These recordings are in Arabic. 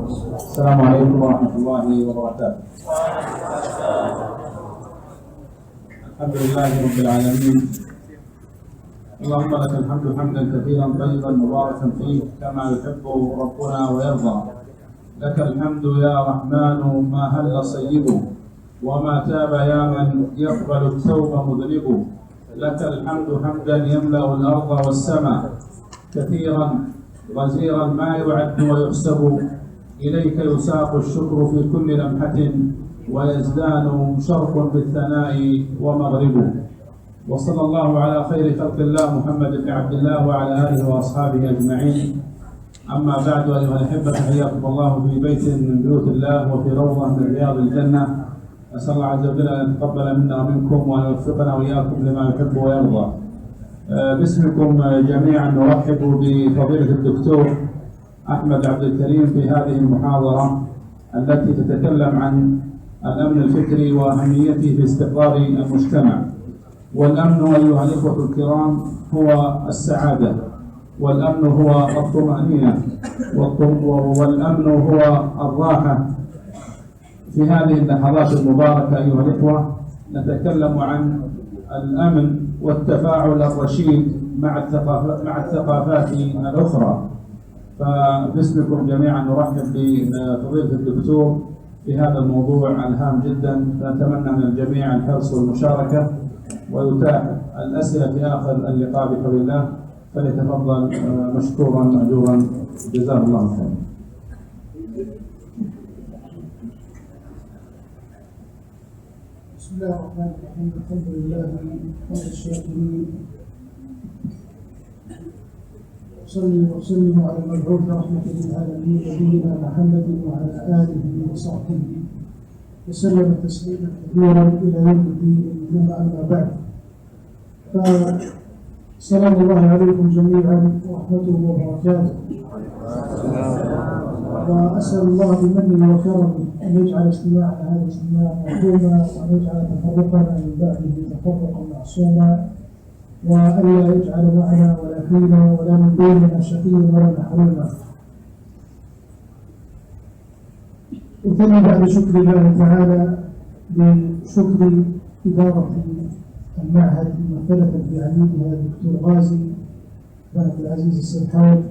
السلام عليكم ورحمة الله وبركاته. الحمد لله رب العالمين، اللهم لك الحمد حمدا كثيرا طيبا مباركا فيه كما يحب ربنا ويرضى. لك الحمد يا رحمن ما هل صيبه، وما تاب يا من يقبل التوب مذنبه. لك الحمد حمدا يملأ الأرض والسماء كثيرا غزيرا ما يعد ويحسب. إليك يساق الشكر في كل لمحة، ويزدان شرق بالثناء ومغرب. وصلى الله على خير خلق الله محمد بن عبد الله وعلى آله وأصحابه أجمعين. أما بعد أيها الأحبة، حياكم الله في بيت من بيوت الله وفي روضة من رياض الجنة. أسأل الله عز وجل أن يتقبل منا ومنكم وأن يوفقنا وإياكم لما يحب ويرضى. باسمكم جميعا نرحب بفضيلة الدكتور أحمد عبد الكريم في هذه المحاضرة التي تتكلم عن الأمن الفكري وأهميته في استقرار المجتمع. والأمن أيها الإخوة الكرام هو السعادة، والأمن هو الطمأنينة، والأمن هو الراحة. في هذه اللحظات المباركة أيها الإخوة نتكلم عن الأمن والتفاعل الرشيد مع الثقافات الأخرى. فباسمكم جميعا نرحب بفضيلة الدكتور في هذا الموضوع الهام جدا. نتمنى من الجميع الحرص والمشاركة، ويتاح الأسئلة في آخر اللقاء بحول الله. فليتفضل مشكورا مأجورا، جزاه الله خيرا. بسم الله الرحمن الرحيم. الحمد لله رب الشاكرين، صلي وسلم على المبعوث رحمة للعالمين نبينا محمد وعلى آله وصحبه وسلم تسليما كثيرا إلى يوم الدين. ثم أما بعد، فسلام الله عليكم جميعا ورحمته وبركاته. وأسأل الله بمنه وكرمه أن يجعل اجتماعنا هذا اجتماعا مرحوما، وأن يجعل تفرقنا من بعده تفرقا معصوما، وألا يجعل معنا ولا فينا ولا من بيننا شقيا ولا محروما. أثني بعد شكر الله تعالى بشكر إدارة المعهد ممثلة بعميدها الدكتور غازي بن عبد العزيز السرحان،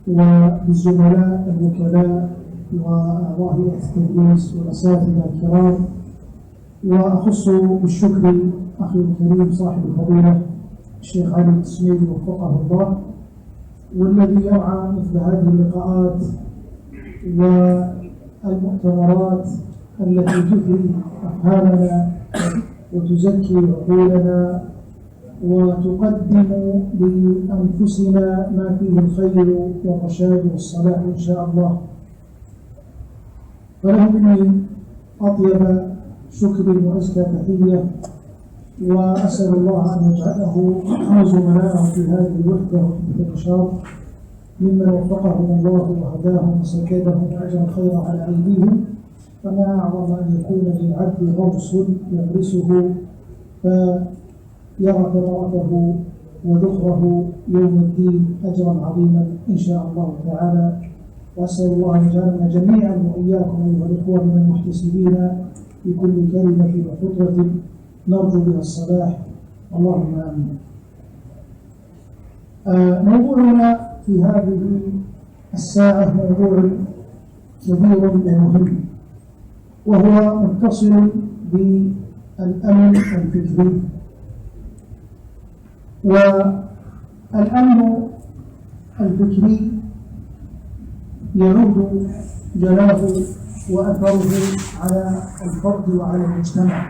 وبالزملاء الوكلاء وأعضاء هيئة التدريس والأساتذة الكرام. وأخص بالشكر أخي الكريم صاحب الفضيلة الشيخ علي السميدي وفقه الله، والذي يرعى مثل هذه اللقاءات والمؤتمرات التي تثري أفهامنا وتزكي عقولنا وتقدم لأنفسنا ما فيه الخير والرشاد والصلاح إن شاء الله. فله مني أطيب شكر وأزكى تحية، وأسأل الله أن يجعله وزملائه في هذه الوحدة وفي النشاط ممن وفقهم الله وهداهم وسددهم وأجر الخير على أيديهم. فما أعظم أن يكون للعبد غرس يغرسه فيرى ثمرته وذخره يوم الدين أجرا عظيما إن شاء الله تعالى. وأسأل الله أن يجعلنا جميعا وإياكم أيها الإخوة من المحتسبين في كل كلمة وخطوة نرجو بها الصلاح، اللهم آمين. موضوعنا في هذه الساعة موضوع كبير ومهم، وهو متصل بالأمن الفكري. والأمن الفكري يعود جلاله وأثره على الفرد وعلى المجتمع.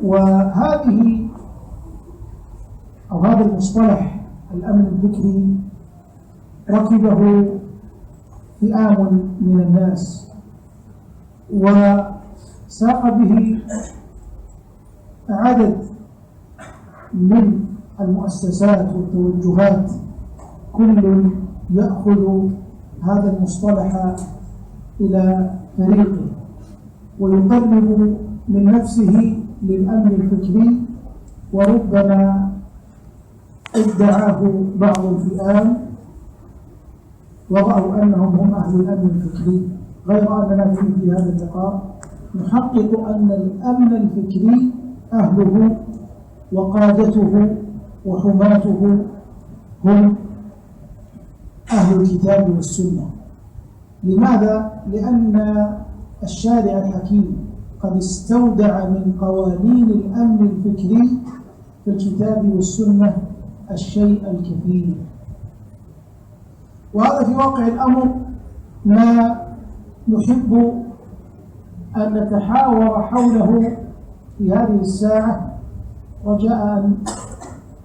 وهذه أو هذا المصطلح الأمن الفكري ركبه فئام من الناس، وساق به عدد من المؤسسات والتوجهات، كل يأخذ هذا المصطلح إلى فريقه ويقرب من نفسه للأمن الفكري، وربما ادعاه بعض الفئام وضعوا أنهم هم أهل الأمن الفكري، غير أننا في هذا اللقاء نحقق أن الأمن الفكري أهله وقادته وحماته هم أهل الكتاب والسنة. لماذا؟ لأن الشارع الحكيم قد استودع من قوانين الأمن الفكري في الكتاب والسنة الشيء الكثير، وهذا في واقع الأمر ما نحب أن نتحاور حوله في هذه الساعة، رجاء أن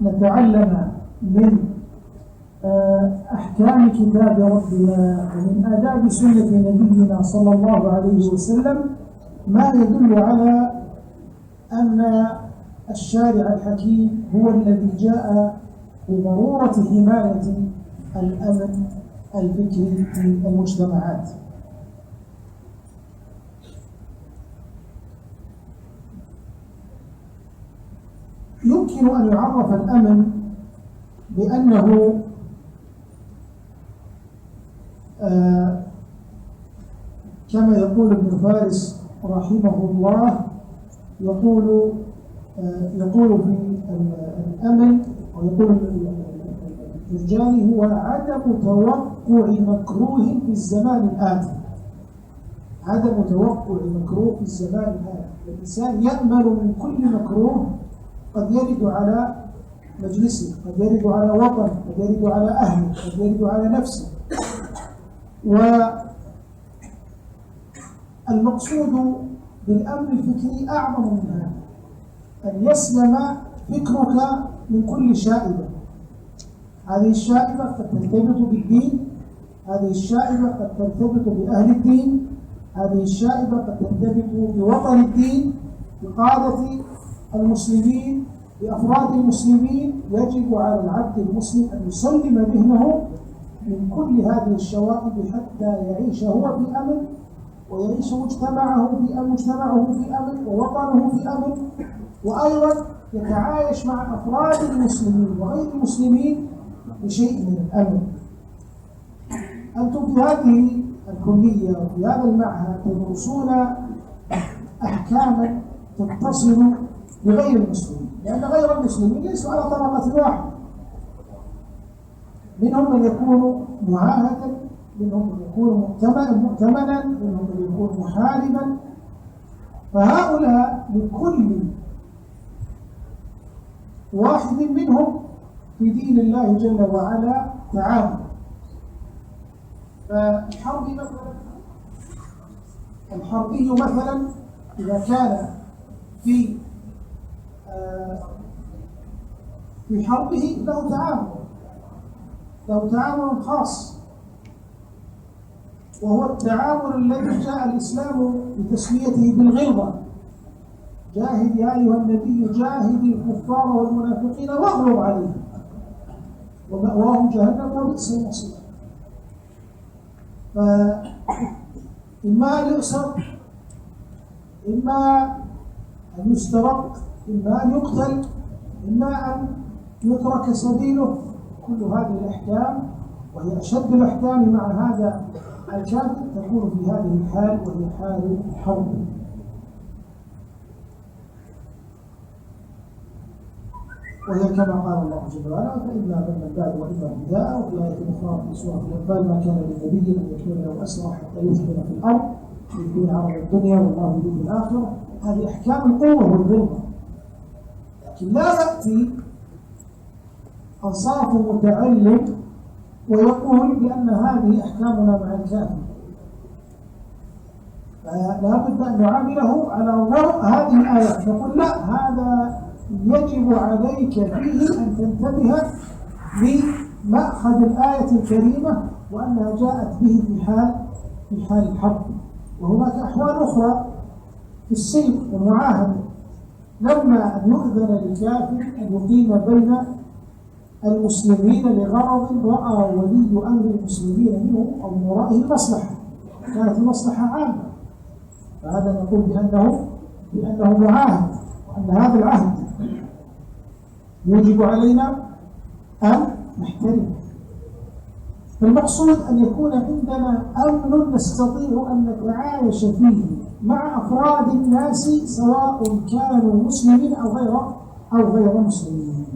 نتعلم من أحكام كتاب ربنا ومن آداب سنة نبينا صلى الله عليه وسلم ما يدل على أن الشارع الحكيم هو الذي جاء بضرورة حماية الأمن الفكري في المجتمعات. يمكن أن يعرف الأمن بأنه كما يقول ابن فارس رحمه الله، يقول في الأمن، ويقول الجرجاني هو عدم توقع مكروه في الزمان الآتي. عدم توقع مكروه في الزمان الآتي، الإنسان يأمل من كل مكروه قد يرد على مجلسه، قد يرد على وطنه، قد يرد على أهله، قد يرد على نفسه. والمقصود بالأمن الفكري أعظم من هذا، أن يسلم فكرك من كل شائبة. هذه الشائبة قد ترتبط بالدين، هذه الشائبة قد ترتبط بأهل الدين، هذه الشائبة قد ترتبط بوطن الدين، بقادة المسلمين، بأفراد المسلمين. يجب على العبد المسلم أن يسلم ذهنه من كل هذه الشوائب حتى يعيش هو في أمن، ويعيش مجتمعه في أمن، ووطنه في أمن، وأيضا يتعايش مع أفراد المسلمين وغير المسلمين بشيء من الأمن. أنتم في هذه الكلية وفي هذا المعهد تدرسون أحكاما تتصل بغير المسلمين، لأن غير المسلمين ليسوا على طبقة واحدة، منهم من يكون معاهدا، منهم من يكون مؤتمنا، منهم من يكون محاربا. فهؤلاء لكل واحد منهم في دين الله جل وعلا تعامل. الحربي مثلا إذا كان في حربه له تعامل خاص، وهو التعامل الذي جاء الإسلام بتسميته بالغلظة. جاهد يا أيها النبي جاهد الكفار والمنافقين واغلظ عليهم ومأواهم جهنم وبئس المصير. فإما أن يؤسر، إما أن يسترق، إما أن يقتل، إما أن يترك سبيله. كل هذه الأحكام، وهي أشد الأحكام مع هذا الكافر، تكون في هذه الحال، وهي حال الحرب. وهي كما قال الله جل وعلا: فإما من بعد وإما فداء. وفي آية أخرى في سورة الأنفال: ما كان للنبي أن يكون له أسرى حتى يثبت في الأرض يريدون عرض الدنيا والله يريد الآخرة. هذه أحكام القوة والغلظة. لكن لا يأتي أنصاف متعلم ويقول بأن هذه أحكامنا مع الكافر. فلا بد أن نعامله على ضوء هذه الآيات، نقول لا، هذا يجب عليك فيه أن تنتبه لمأخذ الآية الكريمة، وأنها جاءت به في حال الحرب. وهناك أحوال أخرى في السلم والمعاهدة، لما أن يؤذن للكافر أن يقيم بين المسلمين لغرض رأى ولي أمر المسلمين منه أو من ورائه المصلحة، كانت المصلحة عامة، فهذا نقول بأنه معاهد، وأن هذا العهد يجب علينا أن نحترمه. فالمقصود أن يكون عندنا أمن نستطيع أن نتعايش فيه مع أفراد الناس سواء كانوا مسلمين أو غير مسلمين.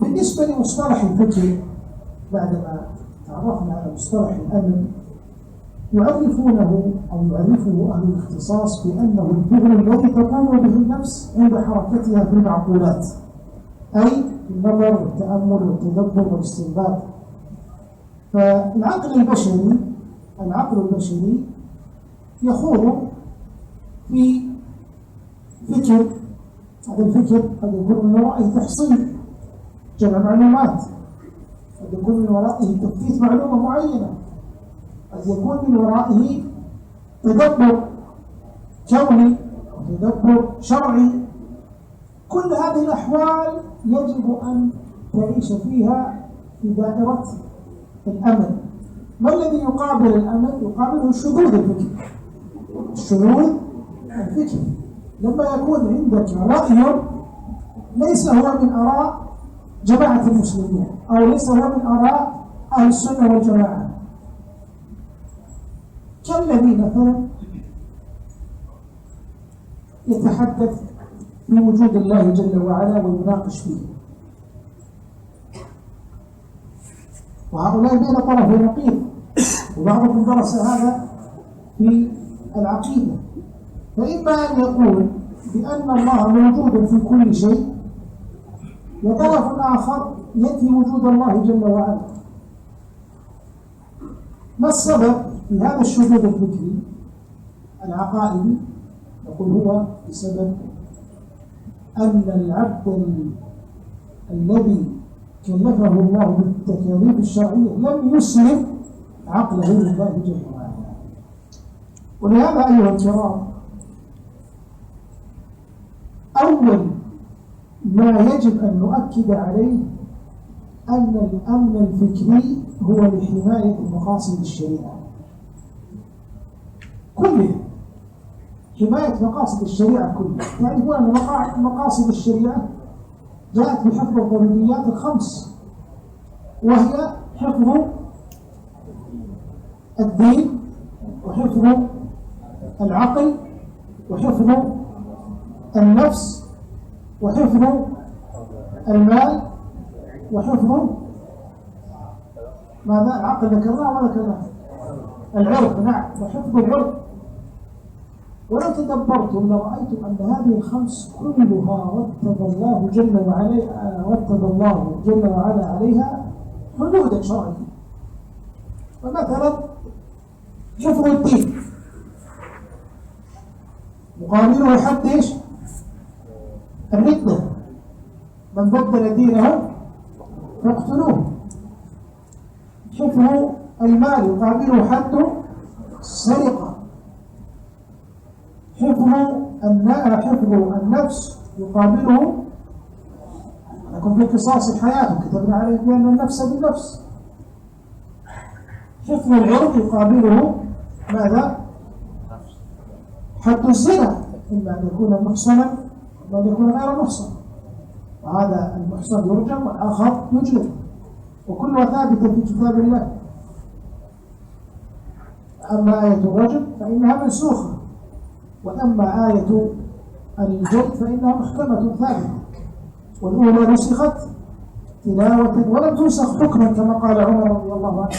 بالنسبة لمصطلح الفكر، بعدما تعرفنا على مصطلح الأمن، يعرفونه أو يعرفه أهل الاختصاص بأنه الفعل الذي تقوم به النفس عند حركتها في المعقولات، أي النظر والتأمل والتدبر والاستنباط. فالعقل البشري يخوض في فكر. هذا الفكر قد يكون من ورائه تحصيل جمع معلومات، قد يكون من ورائه تثبيت معلومة معينة، قد يكون من ورائه تدبر كوني وتدبر شرعي. كل هذه الأحوال يجب أن تعيش فيها في دائرة الأمن. ما الذي يقابل الأمن؟ يقابله الشذوذ الفكري. الشذوذ الفكري لما يكون عندك رأي ليس هو من آراء جماعة المسلمين أو ليس هو من آراء أهل السنة والجماعة، كالذي مثلا يتحدث في وجود الله جل وعلا ويناقش فيه، وهؤلاء بين طرفي نقيض، وبعضكم درس هذا في العقيدة. فإما أن يقول بأن الله موجود في كل شيء، وطرف آخر ينفي وجود الله جل وعلا. ما السبب في هذا الشذوذ الفكري العقائدي؟ يقول هو بسبب أن العبد الذي كلفه الله بالتكاليف الشرعية لم يسلم عقله لله جل وعلا. ولهذا أيها الكرام، أول ما يجب أن نؤكد عليه أن الأمن الفكري هو لحماية مقاصد الشريعة كلها، حماية مقاصد الشريعة كلها. تعرفون أن مقاصد الشريعة جاءت بحفظ الضروريات الخمس، وهي حفظ الدين وحفظ العقل وحفظ النفس وحفظ المال وحفظ ماذا؟ العقل ذكرناه وذكرناه العرض، نعم، وحفظ العرض. ولو تدبرتم لرأيتم أن هذه الخمس كلها رتب الله جل وعلا عليها حدودا شرعية. فمثلا حفظ الدين مقابله حد ايش؟ الردة، من بدل دينه فاقتلوه. حفظ المال يقابله حد السرقة. حفظ النفس يقابله لكم في قصاص الحياة كتبنا عليه بأن النفس بالنفس. حفظ العرض يقابله ماذا؟ حد الزنا، إما أن يكون محصنا وأن يكون غير محصن، وهذا المحصن يرجم والآخر يجلد، وكلها ثابتة في كتاب الله. أما آية الرجم فإنها منسوخة، وأما آية الجلد فإنها محكمة ثابتة، والأولى نسخت تلاوة ولم تنسخ حكما كما قال عمر رضي الله عنه.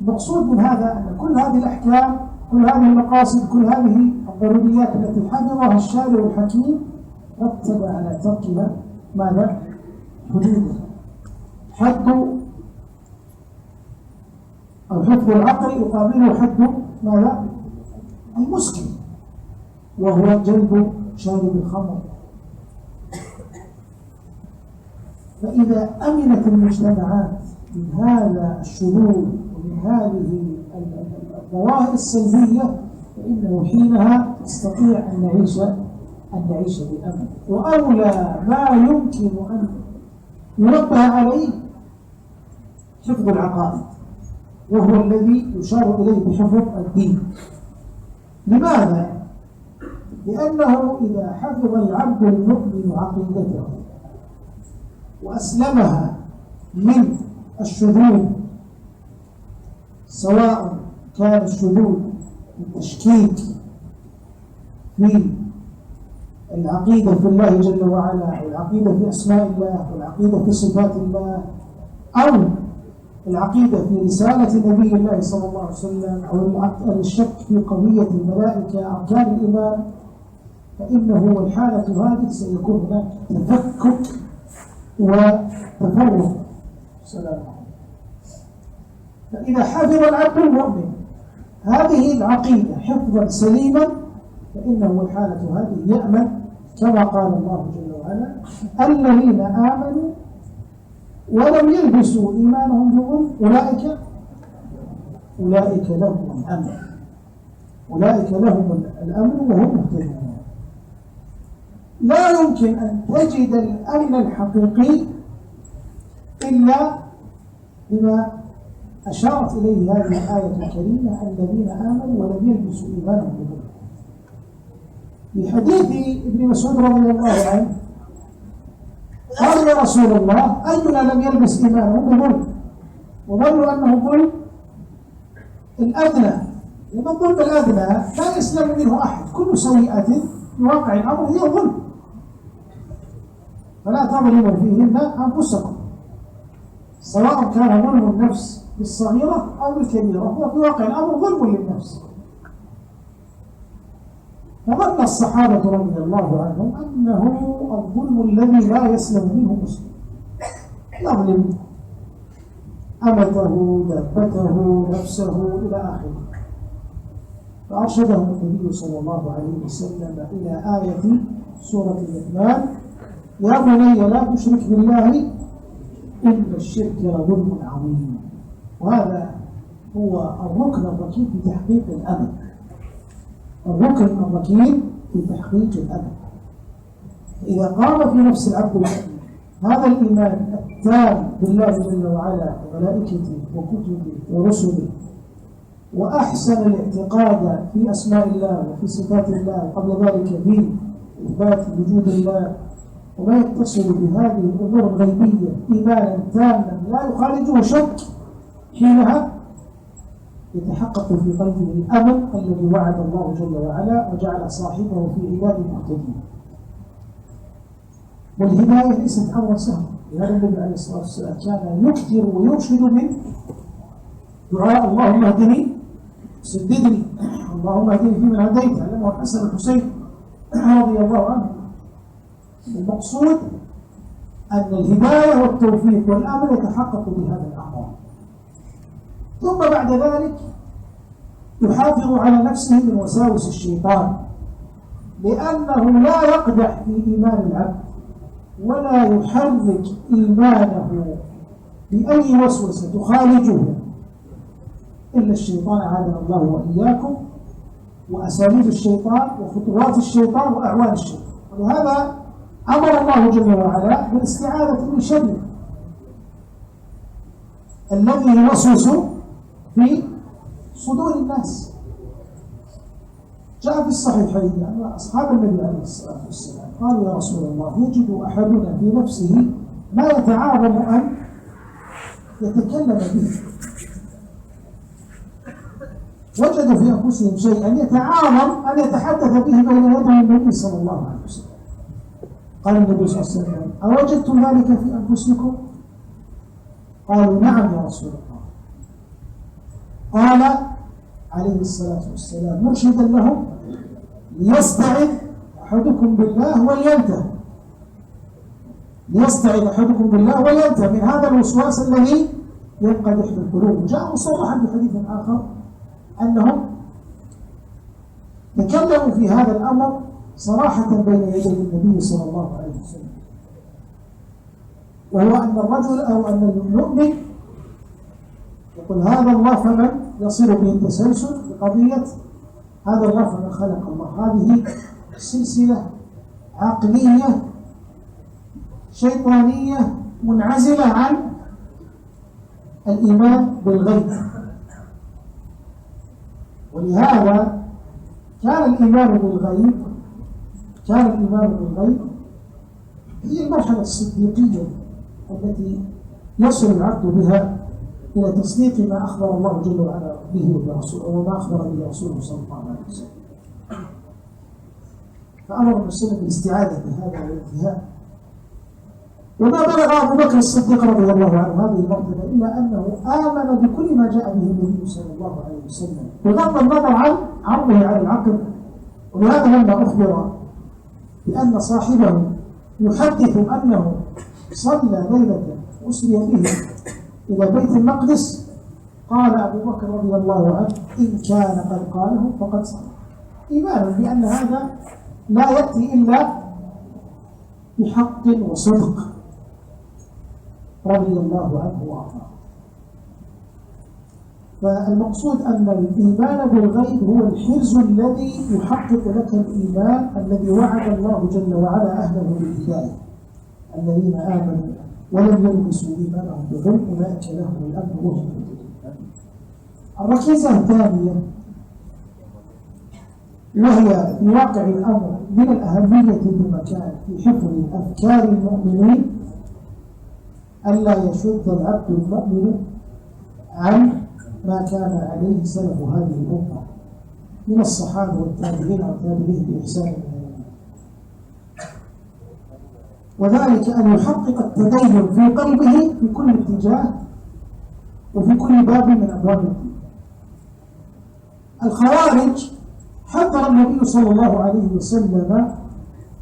المقصود من هذا أن كل هذه الأحكام، كل هذه المقاصد، كل هذه الضروريات التي حفظها الشارع الحكيم رتب على تركها ماذا؟ حدودها. حد أو حفظ العقل يقابله حد ماذا؟ المسكن، وهو جلب شارب الخمر. فإذا أمنت المجتمعات من هذا الشذوذ ومن هذه الظواهر السلبية فإنه حينها نستطيع أن نعيش بأمن. وأولى ما يمكن أن ينبه عليه حفظ العقائد، وهو الذي يشار إليه بحفظ الدين. لماذا؟ لأنه إذا حفظ العبد المؤمن عقيدته وأسلمها من الشذوذ، سواء كان الشذوذ التشكيك في العقيدة في الله جل وعلا، أو العقيدة في أسماء الله، أو العقيدة في صفات الله، أو العقيدة في رسالة نبي الله صلى الله عليه وسلم، أو الشك في قضية الملائكة أركان الإيمان، فإنه والحالة هذه سيكون هناك تفكك وتفرق. فإذا حفظ العبد المؤمن هذه العقيدة حفظا سليما، فإنه والحالة هذه يأمن، كما قال الله جل وعلا: الذين آمنوا ولم يلبسوا إيمانهم بظلم أولئك لهم الأمن، أولئك لهم الأمن وهم مهتدون. لا يمكن أن تجد الأمن الحقيقي إلا بما أشارت إليه هذه الآية الكريمة: الذين آمنوا ولم يلبسوا إيمانهم بظلم. في حديث ابن مسعود رضي الله عنه قال: يا رسول الله، أينا لم يلبس إيمانه بظلم؟ وظنوا أنه ظلم الأدنى، لأن الظلم الأدنى لا يسلم منه أحد، كل سيئة في واقع الأمر هي ظلم، فلا تظلموا فيهن أنفسكم، سواء كان ظلم النفس بالصغيرة أو بالكبيرة، هو في واقع الأمر ظلم للنفس. فظن الصحابة رضي الله عنهم أنه الظلم الذي لا يسلم منه مسلم، يظلم أمته، دابته، نفسه، إلى آخره. فأرشدهم النبي صلى الله عليه وسلم إلى آية سورة الرحمن: يا بني لا تشرك بالله إن الشرك لظلم عظيم. وهذا هو الركن الركين في تحقيق الأمل، الركن الركين في تحقيق الأمل. إذا قام في نفس العبد هذا الإيمان التام بالله جل وعلا وملائكته وكتبه ورسله، وأحسن الاعتقاد في أسماء الله وفي صفات الله، وقبل ذلك في إثبات وجود الله وما يتصل بهذه الأمور الغيبية إيمانا تاما لا يخالجه شك، حينها يتحقق في قلبه الأمل الذي وعد الله جل وعلا وجعل صاحبه في عباد المهتدين. والهداية ليست أمرا سهلا، لهذا النبي عليه الصلاة والسلام كان يكثر ويرشد من دعاء: اللهم اهدني سددني، اللهم اهدني فيمن هديت، علمه الحسن الحسين رضي الله عنه. المقصود أن الهداية والتوفيق والأمل يتحقق بهذا الأمر. ثم بعد ذلك يحافظ على نفسه من وساوس الشيطان، لأنه لا يقدح في إيمان العبد ولا يحرك إيمانه بأي وسوسة تخالجه إلا الشيطان، أعاذنا الله وإياكم، وأساليب الشيطان وخطوات الشيطان وأعوان الشيطان. ولهذا أمر الله جل وعلا بالاستعاذة من شره الذي يوسوس في صدور الناس. جاء في الصحيحين أن أصحاب النبي عليه الصلاة والسلام قالوا: يا رسول الله، يجد أحدنا في نفسه ما يتعاظم أن يتكلم به. وجدوا في أنفسهم شيئا يتعاظم أن يتحدث به بين يدي النبي صلى الله عليه وسلم. قال النبي صلى الله عليه وسلم: أوجدتم ذلك في أنفسكم؟ قالوا: نعم يا رسول الله. قال عليه الصلاة والسلام مرشدا لهم: ليستعذ أحدكم بالله ولينتهي، ليستعذ أحدكم بالله ولينتهي من هذا الوسواس الذي ينقدح في القلوب. جاء مصرحا بحديث آخر أنهم تكلموا في هذا الأمر صراحة بين يدي النبي صلى الله عليه وسلم، وهو أن الرجل أو أن المؤمن يقول: هذا الله فمن يصير به التسلسل بقضية هذا الله فمن خلق الله. هذه سلسلة عقلية شيطانية منعزلة عن الإيمان بالغيب. ولهذا كان الإيمان بالغيب كان الإيمان بالغيب هي المرحلة الصديقية التي يصل العبد بها إلى تصديق ما أخبر الله جل وعلا به وما أخبر به رسوله صلى الله عليه وسلم. فأمر المسلم بالاستعادة بهذا والانتهاء. وما بلغ أبو بكر الصديق رضي الله عنه هذه المرتبة إلا أنه آمن بكل ما جاء به النبي صلى الله عليه وسلم بغض النظر عن عرضه على العقل. ولهذا لما أخبر بأن صاحبه يحدث أنه صلى ليلة أسري به إلى بيت المقدس قال أبو بكر رضي الله عنه إن كان قد قاله فقد صدق، إيمانا بأن هذا لا يأتي إلا بحق وصدق رضي الله عنه وأرضاه. فالمقصود أن الإيمان بالغيب هو الحرز الذي يحقق لك الإيمان الذي وعد الله جل وعلا أهله بالهداية، الذين آمنوا ولم يلبسوا إيمانهم بظلم أولئك لهم الأمن وهم مهتدون. الركيزة الثانية وهي في واقع الأمر من الأهمية بمكان في حفظ أفكار المؤمنين ألا يشد العبد المؤمن عن ما كان عليه سلف هذه الأمة من الصحابة والتابعين والتابعين بإحسان الله، وذلك أن يحقق التدين في قلبه في كل اتجاه وفي كل باب من أبواب الدين. الخوارج حذر النبي صلى الله عليه وسلم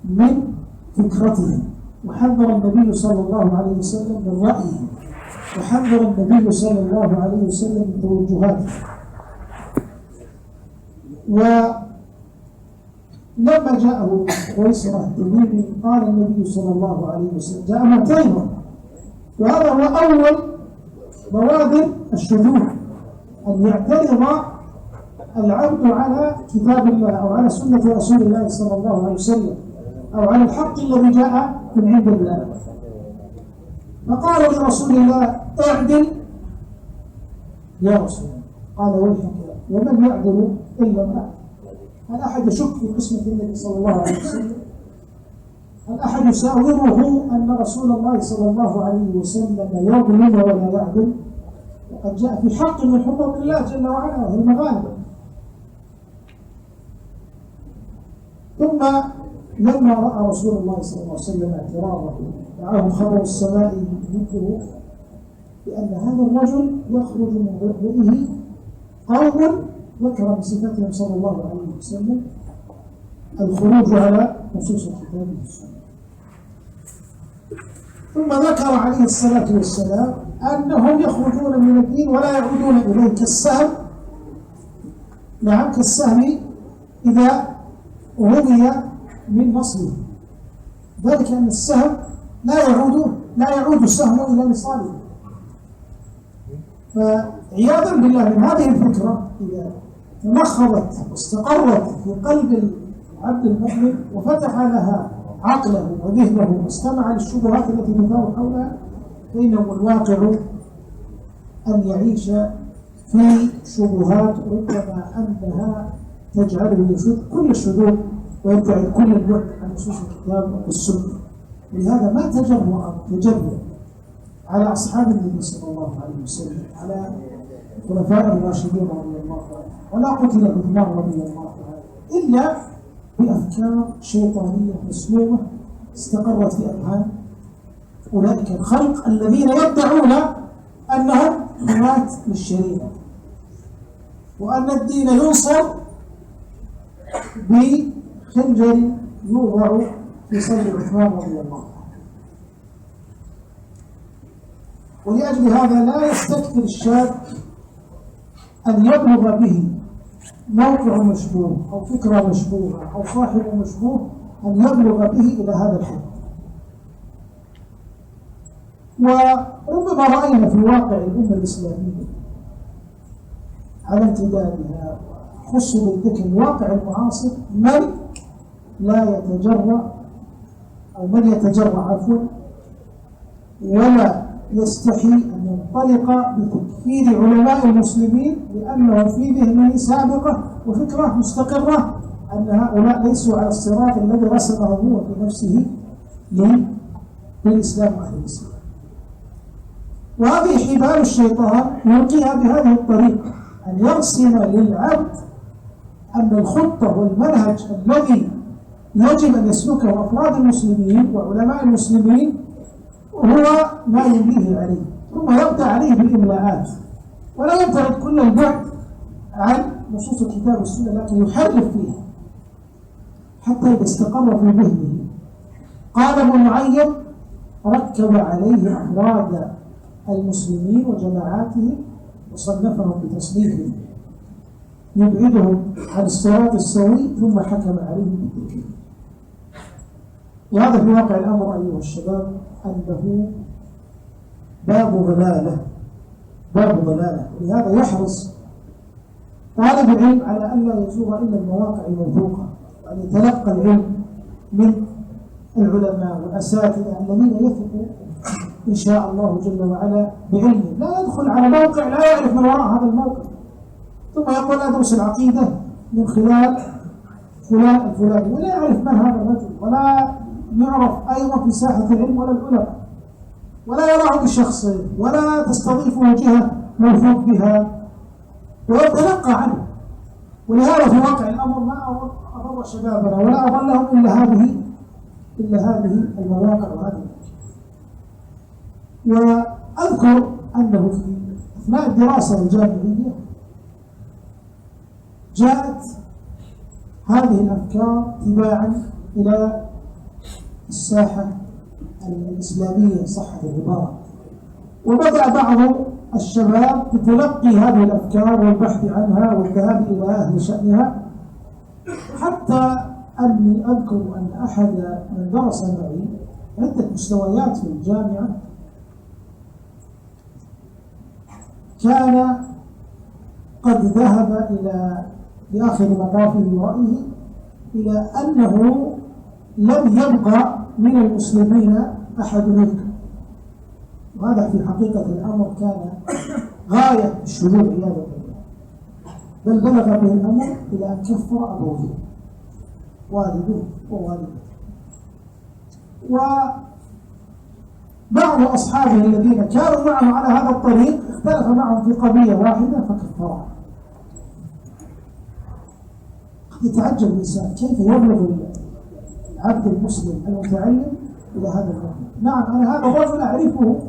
من فكرتهم، وحذر النبي صلى الله عليه وسلم من رأيه، وحذر النبي صلى الله عليه وسلم من توجهاته. ولما جاءه قيصرة التميمي قال النبي صلى الله عليه وسلم جاء مرتين، وهذا هو أول بوادر الشذوذ، أن يعترض العبد على كتاب الله أو على سنة رسول الله صلى الله عليه وسلم أو على الحق الذي جاء من عند الله. فقال لرسول الله اعدل يا رسول الله، قال ويحك ومن يعدل إلا الله؟ هل أحد يشك في قسمة النبي صلى الله عليه وسلم؟ هل أحد يساوره أن رسول الله صلى الله عليه وسلم يظلم ولا يعدل؟ وقد جاء في حق من حقوق الله جل وعلا وهي المغالبة. ثم لما رأى رسول الله صلى الله عليه وسلم اعتراضه دعاه خبر السماء يذكره بأن هذا الرجل يخرج من ظهره قوم ذكر بصفتهم صلى الله عليه وسلم الخروج على نصوص الكتاب والسنة. ثم ذكر عليه الصلاة والسلام أنهم يخرجون من الدين ولا يعودون إليه كالسهم، نعم كالسهم إذا رمي من نصله، ذلك أن السهم لا يعود السهم إلى نصابه. فعياذا بالله من هذه الفكرة إذا تمخضت واستقرت في قلب العبد المؤمن وفتح لها عقله وذهنه واستمع للشبهات التي تدور حولها، فإنه الواقع أن يعيش في شبهات ربما أنها تجعله يشد كل الشذوذ ويبتعد كل البعد عن نصوص الكتاب والسنة. ولهذا ما تجرأ على أصحاب النبي صلى الله عليه وسلم، على الخلفاء الراشدين رضي الله عنهم، ولا قتل عثمان رضي الله عنه إلا بأفكار شيطانية مسمومة استقرت في أذهان أولئك الخلق الذين يدعون أنهم حماة للشريعة وأن الدين ينصر بخنجر يوضع في صدر عثمان رضي الله عنه. ولأجل هذا لا يستكبر الشاب أن يبلغ به موقع مشبوه أو فكرة مشبوهة أو صاحب مشبوه، أن يبلغ به إلى هذا الحد. وربما رأينا في واقع الأمة الإسلامية على امتدادها خص بالذكر الواقع المعاصر من لا يتجرأ أو من يتجرأ عفوا ولا يستحي أن ينطلق بتكفير علماء المسلمين لأنه في ذهنه سابقة وفكرة مستقرة أن هؤلاء ليسوا على الصراط الذي رسمه هو في نفسه للإسلام وأهل الإسلام. وهذه حبال الشيطان يلقيها بهذه الطريقة، أن يرسم للعبد أن الخطة والمنهج الذي يجب أن يسلكه أفراد المسلمين وعلماء المسلمين هو ما يمليه عليه، ثم يبدأ عليه بالإملاءات ولا يبتعد كل البعد عن نصوص الكتاب والسنة، لكن يحرف فيها حتى إذا استقر في ذهنه. قال ابن معين: ركب عليه أفراد المسلمين وجماعاتهم وصنفهم بتصنيفهم يبعدهم عن الصراط السوي ثم حكم عليهم بالتكفير. وهذا في واقع الأمر أيها الشباب أنه باب ضلالة، ولهذا يحرص طالب العلم على أن لا يزور إلا المواقع الموثوقة، وأن يتلقى العلم من العلماء والأساتذة الذين يثقوا إن شاء الله جل وعلا بعلمه. لا يدخل على موقع لا يعرف من وراء هذا الموقع ثم يقول أدرس العقيدة من خلال فلان الفلاني، ولا يعرف من هذا الرجل، ولا يعرف أيضا في ساحة العلم ولا العلماء، ولا يراه بشخصه، ولا تستضيفه جهة موثوق بها ويتلقى عنه. ولهذا في واقع الأمر ما أضر شبابنا ولا أضلهم إلا هذه المواقع وهذه. وأذكر أنه في أثناء الدراسة الجامعية جاءت هذه الأفكار تباعا إلى الساحة الإسلامية صحة العبارة، وبدأ بعض الشباب بتلقي هذه الأفكار والبحث عنها والذهاب إلى أهل شأنها، حتى أني أذكر أن أحد من درس معي عدة مستويات في الجامعة كان قد ذهب إلى بآخر مطافه ورأيه إلى أنه لم يبقى من المسلمين أحد يذكر، وهذا في حقيقة الأمر كان غاية الشذوذ عياذا بالله، بل بلغ به الأمر إلى أن كفر أبوه والده ووالدته. وبعض أصحابه الذين كانوا معه على هذا الطريق اختلف معهم في قضية واحدة فكفرها. يتعجب الإنسان كيف يبلغ العبد المسلم المتعلم إلى هذا الرجل. نعم أنا هذا الرجل أعرفه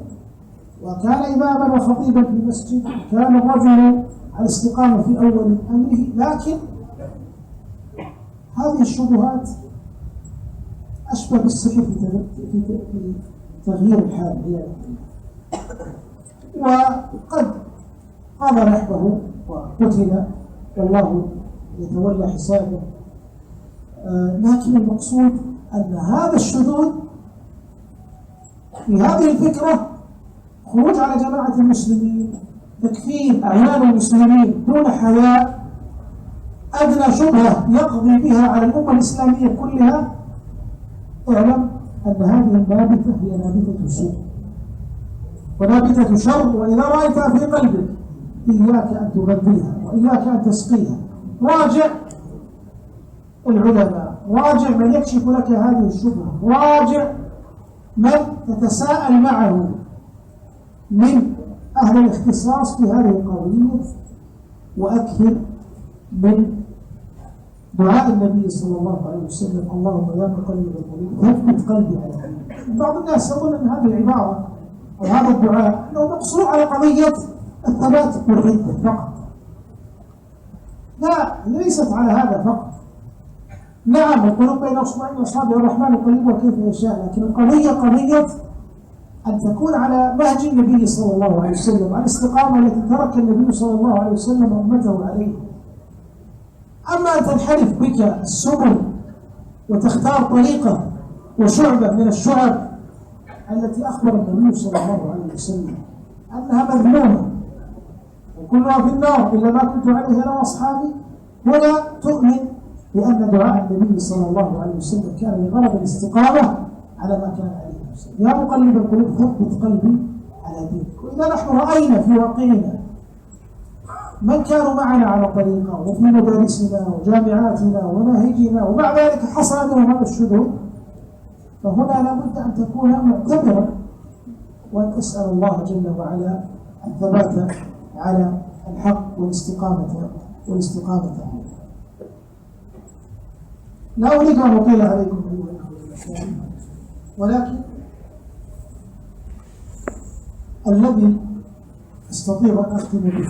وكان إماما وخطيبا في المسجد، كان الرجل على استقامة في أول أمره، لكن هذه الشبهات أشبه بالسحر في تغيير الحال. وقد قضى نحبه وقتل والله يتولى حسابه، لكن المقصود أن هذا الشذوذ في هذه الفكرة خروج على جماعة المسلمين، تكفير أعيان المسلمين دون حياء، أدنى شبهة يقضي بها على الأمة الإسلامية كلها. اعلم أن هذه النابتة هي نابتة سوء ونابتة شر، وإذا رأيتها في قلبك إياك أن تغذيها وإياك أن تسقيها. راجع العلماء، راجع من يكشف لك هذه الشبهة، راجع من تتساءل معه من أهل الاختصاص في هذه القضية، وأكثر من دعاء النبي صلى الله عليه وسلم: اللهم يا مقلب القلوب ثبت قلبي على دينك. بعض الناس يظن أن هذه العبارة أو هذا الدعاء أنه مقصور على قضية الثبات والردة فقط. لا، ليست على هذا فقط. نعم القلوب بين أصبعين أصابع الرحمن يقلبها كيف يشاء، لكن القضية قضية أن تكون على نهج النبي صلى الله عليه وسلم، على الاستقامة التي ترك النبي صلى الله عليه وسلم أمته عليه. أما أن تنحرف بك السبل وتختار طريقة وشعبة من الشعب التي أخبر النبي صلى الله عليه وسلم أنها مذمومة وكلها في النار إلا ما كنت عليه أنا وأصحابي، ولا تؤمن بأن دعاء النبي صلى الله عليه وسلم كان لغرض الاستقامة على ما كان عليه وسلم. يا مقلب القلوب ثبت قلبي على دينك. وإذا نحن رأينا في واقعنا من كانوا معنا على طريقة وفي مدارسنا وجامعاتنا وناهجنا ومع ذلك حصل منهم هذا الشذوذ، فهنا لابد أن تكون معتبرا وأن تسأل الله جل وعلا الثبات على الحق والاستقامة عليه. لا أريد أن أطيل عليكم أيها الأخوة، ولكن الذي أستطيع أن أختم به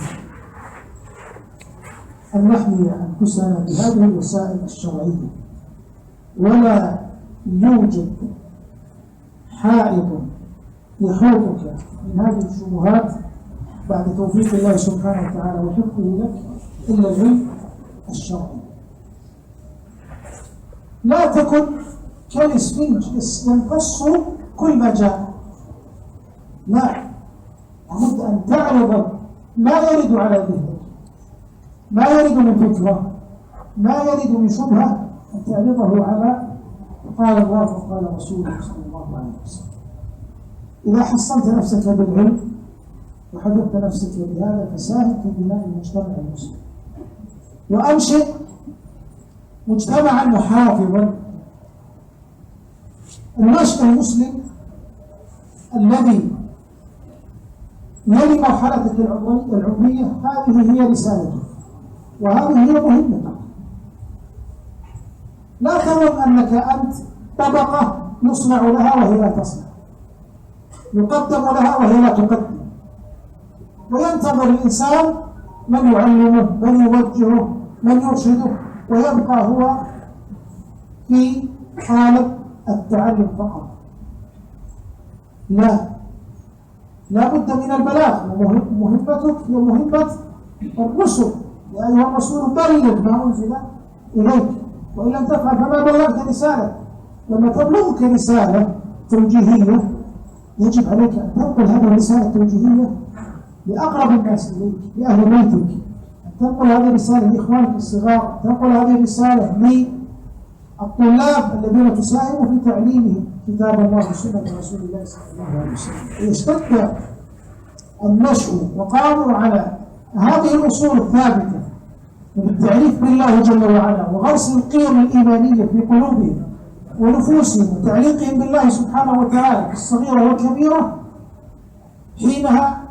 أن نحمي أنفسنا بهذه الوسائل الشرعية، ولا يوجد حائط يحوطك من هذه الشبهات بعد توفيق الله سبحانه وتعالى وحفظه لك إلا العلم الشرعي. لا تكن كالإسفنج يمتص كل ما جاء، لا، لابد أن تعرض ما يرد على ذهنك، ما يرد من فكرة، ما يرد من شبهة، أن تعرضه على قال الله وقال رسوله صلى الله عليه وسلم. إذا حصنت نفسك بالعلم وحدثت نفسك بهذا فساهم في بناء المجتمع المسلم، وأنشئ مجتمعا محافظا. النشء المسلم الذي يلي مرحلتك العمرية هذه هي رسالتك وهذه هي مهمتك. لا تظن أنك أنت طبقة يصنع لها وهي لا تصنع، يقدم لها وهي لا تقدم، وينتظر الإنسان من يعلمه، من يوجهه، من يرشده، ويبقى هو في حالة التعلم فقط. لا بد من البلاغ، ومهمتك هي مهمة الرسل. يا أيها الرسول بلغ ما أنزل إليك، وإن لم تفعل فما بلغت رسالة. لما تبلغك رسالة توجيهية يجب عليك أن تنقل هذه الرسالة التوجيهية لأقرب الناس إليك، لأهل بيتك، أن تنقل هذه الرسالة لإخوانك الصغار، تنقل هذه الرسالة للطلاب الذين تساهم في تعليمهم كتاب الله وسنة رسول الله صلى الله عليه وسلم. يشتد النشء وقاموا على هذه الأصول الثابتة بالتعريف بالله جل وعلا وغرس القيم الإيمانية في قلوبهم ونفوسهم وتعليقهم بالله سبحانه وتعالى الصغيرة والكبيرة، حينها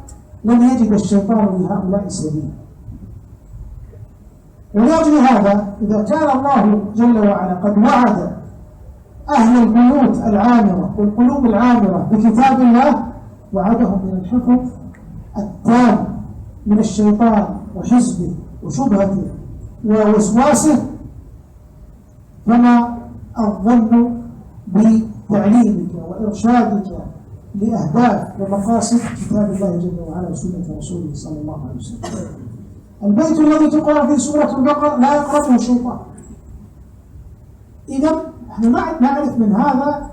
لن يجد الشيطان لهؤلاء سبيلا. ولأجل هذا إذا كان الله جل وعلا قد وعد أهل البيوت العامرة والقلوب العامرة بكتاب الله، وعدهم من الحفظ التام من الشيطان وحزبه وشبهته ووسواسه، فما الظن بتعليمك وإرشادك لأهداف ومقاصد كتاب الله جل وعلا وسنة رسوله صلى الله عليه وسلم. البيت الذي تقرأ في سورة البقرة لا يقربه الشيطان. إذا نحن نعرف من هذا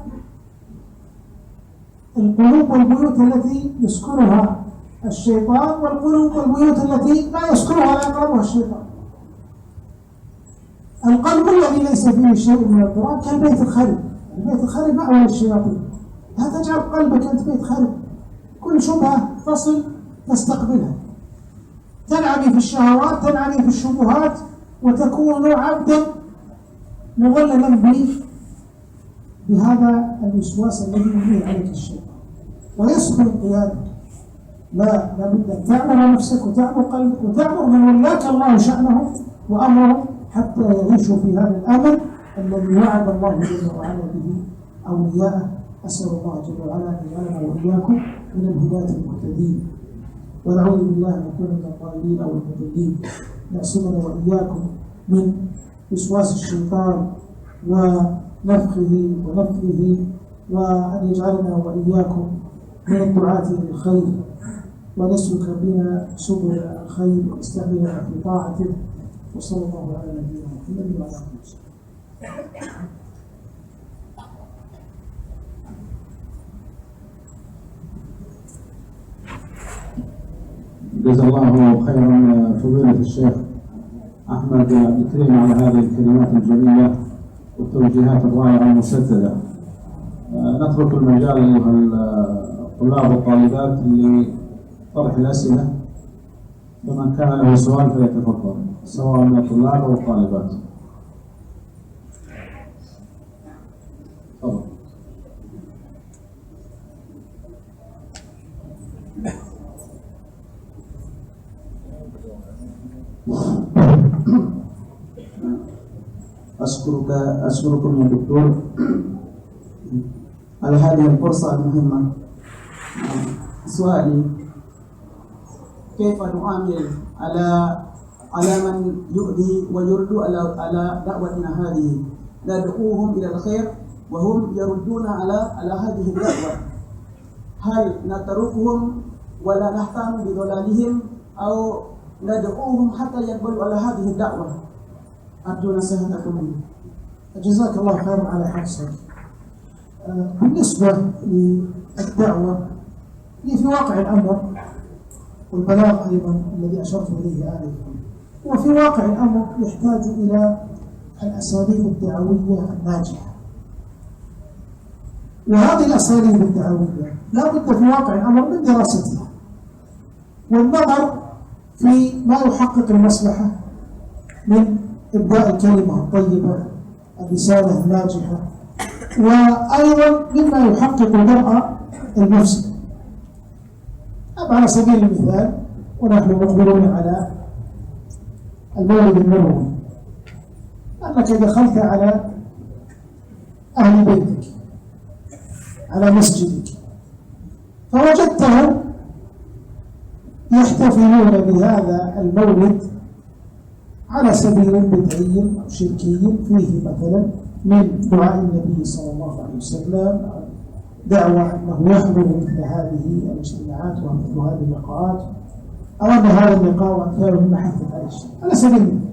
القلوب والبيوت التي يسكنها الشيطان والقلوب والبيوت التي لا يسكنها لا يقربها الشيطان. القلب الذي ليس فيه شيء من القرآن كالبيت الخرب. البيت الخرب مأوى للشياطين. لا تجعل قلبك أنت بيت خرب، كل شبهة تصل تستقبلها، تنعمي في الشهوات، تنعمي في الشبهات، وتكون عبدا مظللا بهذا الوسواس الذي يليه عليك الشيطان ويسكن قيادك. لا بد أن تعمر نفسك وتعمر قلبك وتعمر من ولاك الله شأنه وأمره حتى يعيشوا في هذا الأمل الذي وعد الله جل وعلا به أولياءه. أسأل الله جل وعلا أن يجعلنا وإياكم من الهداة المهتدين، ونعوذ بالله أن نكون من الضالين أو المضلين. يعصمنا وإياكم من وسواس الشيطان ونفخه ونفثه، وأن يجعلنا وإياكم من الدعاة للخير، ونسلك بنا سبل الخير واستعملنا في طاعته. وصلى الله على نبينا محمد وعلى آله وسلم. جزا الله خيرا فضيلة الشيخ أحمد عبد الكريم على هذه الكلمات الجميلة والتوجيهات الرائعة المسددة. نترك المجال أيها الطلاب والطالبات لطرح الأسئلة فمن كان له سؤال فليتفضل سواء من الطلاب أو الطالبات. تفضل. أشكركم يا دكتور على هذه الفرصة المهمة. سؤالي: كيف نعامل على من يؤذي ويرد على دعوتنا هذه؟ ندعوهم إلى الخير وهم يردون على هذه الدعوة. هل نتركهم ولا نهتم بضلالهم أو ندعوهم حتى يقبلوا على هذه الدعوة؟ أرجو نصيحتكم. جزاك الله خيرا على حرصك. بالنسبة للدعوة هي في واقع الأمر والبلاغ أيضا الذي أشرت إليه آنفا، وفي واقع الأمر يحتاج إلى الأساليب الدعوية الناجحة، وهذه الأساليب الدعوية لا بد في واقع الأمر من دراستها والنظر في ما يحقق المصلحة من إبداء الكلمة الطيبة، الرسالة الناجحة، وأيضا مما يحقق درء المفسد. على سبيل المثال، ونحن مقبلون على المولد النبوي، أنك دخلت على أهل بيتك، على مسجدك، فوجدتهم يحتفلون بهذا المولد على سبيل بدعي أو شركي فيه مثلا من دعاء النبي صلى الله عليه وسلم، دعوة أنه يحضر مثل هذه الاجتماعات ومثل هذه اللقاءات، أو أن هذا اللقاء وأمثاله محثة على الشيء على سبيل المثال.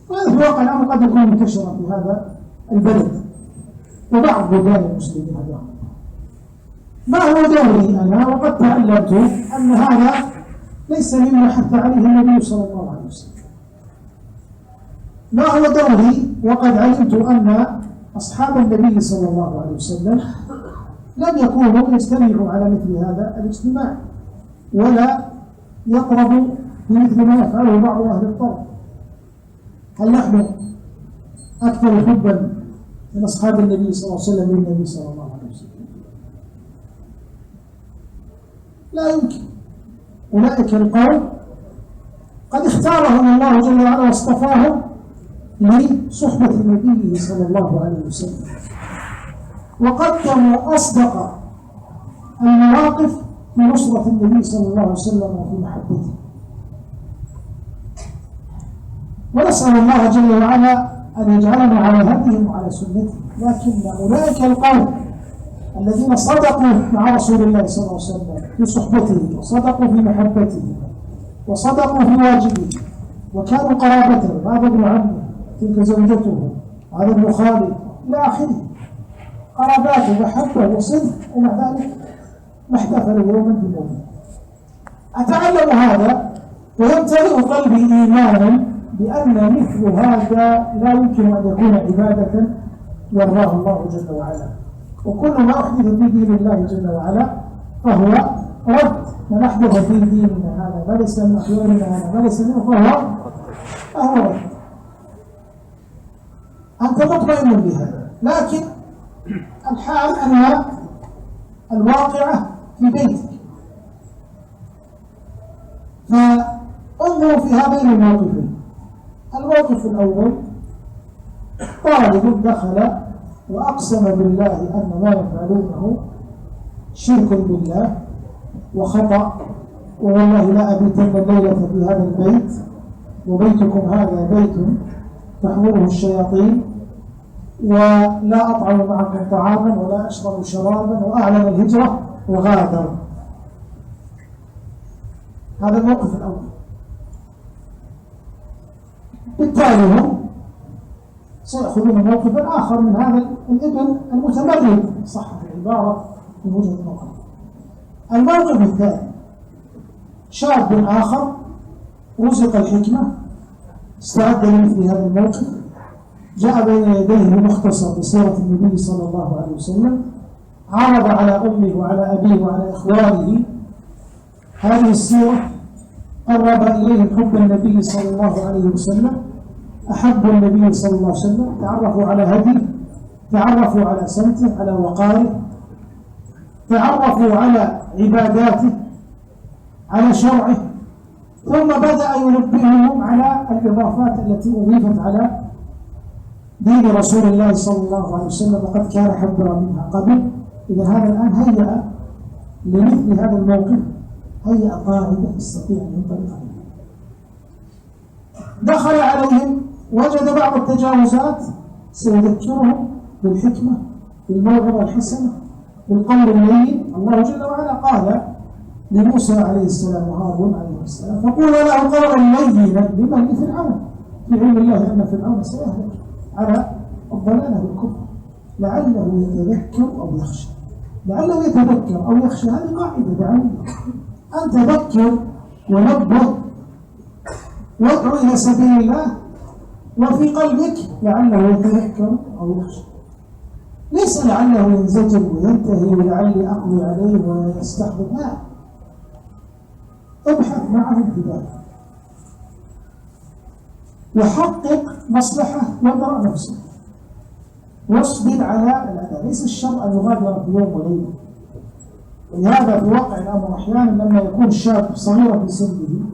وهذا في واقع الأمر قد يكون منتشرا في هذا البلد وبعض بلدان المسلمين هذا. ما هو دوري أنا؟ وقد تعلمت أن هذا ليس مما حث عليه النبي صلى الله عليه وسلم. ما هو دوري؟ وقد علمت أن أصحاب النبي صلى الله عليه وسلم لم يكونوا يجتمعوا على مثل هذا الاجتماع ولا يقربوا بمثل ما يفعله بعض أهل الطرف. هل نحن أكثر حبا من أصحاب النبي صلى الله عليه وسلم من النبي صلى الله عليه وسلم؟ لا يمكن. أولئك القوم قد اختارهم الله جل وعلا واصطفاهم لصحبة نبيه صلى الله عليه وسلم، وقدموا أصدق المواقف في نصرة النبي صلى الله عليه وسلم وفي محبته. ونسأل الله جل وعلا أن يجعلنا على هديهم وعلى سنته. لكن أولئك القوم الذين صدقوا مع رسول الله صلى الله عليه وسلم في صحبته، وصدقوا في محبته، وصدقوا في واجبه، وكانوا قرابته، هذا ابن عمه، تلك زوجته، هذا ابن خالد، إلى آخره، قرابات ومحبة وصدق، ومع ذلك ما احتفلوا يوما بمولد. أتعلم هذا ويمتلئ قلبي إيمانا بأن مثل هذا لا يمكن أن يكون عبادة يرضاه الله جل وعلا، وكل ما أحدث في دين الله جل وعلا فهو رد. من أحدث في ديننا هذا ما ليس من أخيارنا هذا ما ليس منه فهو رد. أنت مطمئن بهذا، لكن الحال أن الواقعة في بيتك. فانظروا في هذين الموقفين. الموقف الأول: طالب دخل وأقسم بالله أن ما يفعلونه شرك بالله وخطأ، والله لا أبيتن الليلة في هذا البيت، وبيتكم هذا بيت تحضره الشياطين، ولا أطعم معكم طعاما ولا أشرب شرابا، وأعلن الهجرة وغادر. هذا الموقف الأول. بالتالي هم سيأخذون موقفا آخر من هذا الابن المتمرد، صح العبارة من وجهة النظر. الموقف الثاني: شاب آخر رزق الحكمة، استعد لمثل هذا الموقف، جاء بين يديه مختصر بسيرة النبي صلى الله عليه وسلم، عرض على أمه وعلى أبيه وعلى إخوانه هذه السيرة قرب إليهم حب النبي صلى الله عليه وسلم، أحبوا النبي صلى الله عليه وسلم، تعرفوا على هديه، تعرفوا على سمته، على وقاره، تعرفوا على عباداته، على شرعه، ثم بدأ ينبههم على الإضافات التي أضيفت على دين رسول الله صلى الله عليه وسلم وقد كان حذر منها قبل. إذا هذا الآن هيأ لمثل هذا الموقف، هيأ قاعدة يستطيع أن ينطلق عليها. دخل عليهم وجد بعض التجاوزات، سيذكرهم بالحكمة، بالموعظة الحسنة، بالقول اللين. الله جل وعلا قال لموسى عليه السلام وهارون عليه السلام: فقول له قولا لينا لمن؟ لفرعون. في علم الله أن فرعون سيهلك على الضلالة والكفر، لعله يتذكر أو يخشى. لعله يتذكر أو يخشى، هذه قاعدة دعوية. أن تذكر ونبه وادعو إلى سبيل الله، وفي قلبك لعله يتذكر أو يخشى، ليس لعله ينزجر وينتهي ولعلي أقضي عليه ويستحضر. لا، ابحث معه الهداية وحقق مصلحة وادرأ نفسك واصبر على الأذى. ليس الشر أن يغادر في يوم وليلة، ولهذا في واقع الأمر أحيانا لما يكون الشاب صغيرا في سنه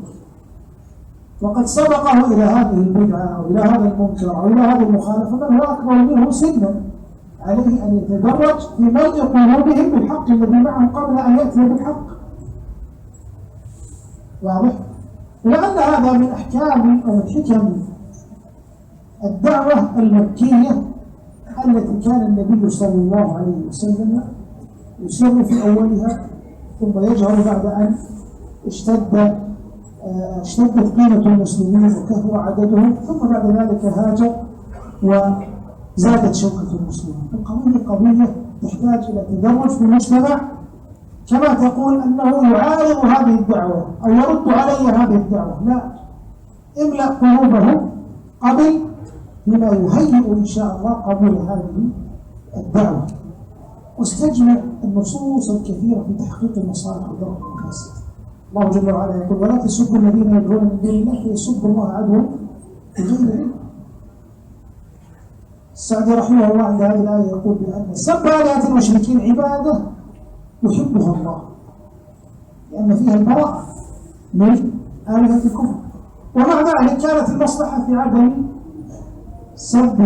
وقد سبقه إلى هذه البدعة أو إلى هذا المنكر أو إلى هذه المخالفة من هو أكبر منه سنا، عليه أن يتدرج في ملء قلوبهم بالحق الذي معه قبل أن يأتي بالحق. واضح؟ ولعل هذا من أحكام أو من حكم الدعوة المكية التي كان النبي صلى الله عليه وسلم يسر في أولها ثم يجهر بعد أن اشتدت قيمة المسلمين وكثر عددهم، ثم بعد ذلك هاجر وزادت شوكة المسلمين. القضية تحتاج إلى تدرج في المجتمع، كما تقول أنه يعارض هذه الدعوة أو يرد علي هذه الدعوة. لا، املأ قلوبهم قبل بما يهيئ إن شاء الله قبول هذه الدعوة، واستجمع النصوص الكثيرة في تحقيق المصالح ودرء المفاسد. الله جل وعلا يقول: ولا تسبوا الذين يدعون من دون الله فيسبوا الله عدوا بغير علم. السعدي رحمه الله عند هذه الآية يقول بأن سب آلهة المشركين عبادة يحبها الله، لأن فيها البراءة من آلهة الكفر، ومع ذلك كانت المصلحة في عدم سب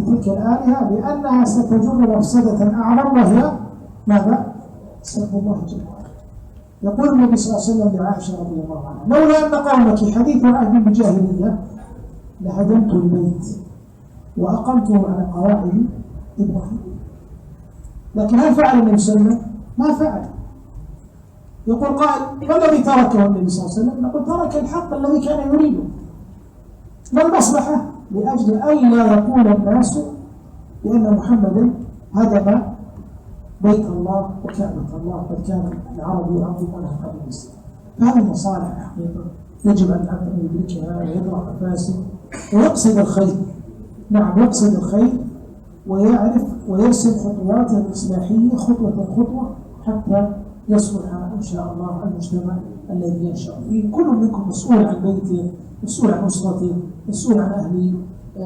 تلك الآلهة، لأنها ستجر مفسدة أعظم، وهي ماذا؟ سب الله جل وعلا. يقول النبي صلى الله عليه وسلم لعائشة رضي الله عنها: لولا أن قومك حديث عهد بجاهلية لهدمت البيت وأقمته على قواعد إبراهيم. لكن هل فعل النبي صلى الله عليه وسلم؟ ما فعل. يقول قائل: ما الذي تركه النبي صلى الله عليه وسلم؟ نقول: ترك الحق الذي كان يريده. ما المصلحة؟ لأجل ألا يقول الناس بأن محمدا هدم بيت الله وكعبة الله، قد كان العرب يعظمونها قبل الإسلام. فهذه المصالح حقيقة يجب على العبد أن يدركها ويدرك مفاسد ويقصد الخير. نعم، يقصد الخير ويعرف ويرسم خطواته الإصلاحية خطوة حتى يصلح إن شاء الله المجتمع الذي ينشأ فيه. كل منكم مسؤول عن بيته، مسؤول عن أسرته، مسؤول عن أهل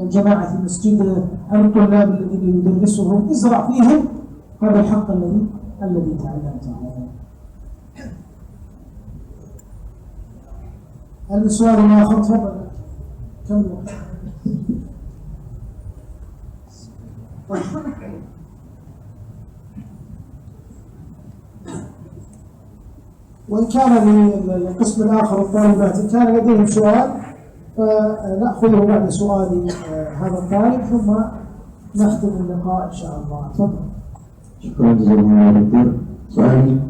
جماعة مسجده، عن الطلاب الذين يدرسهم. ازرع فيهم هذا الحق الذي تعلمته. هل السؤال ما أخذ؟ تفضل. كم وقت؟ وإن كان للقسم الآخر الطالبات إن كان لديهم سؤال فنأخذه بعد سؤال هذا الطالب ثم نختم اللقاء إن شاء الله. تفضل. شكرا جزيلا يا دكتور. سؤالي: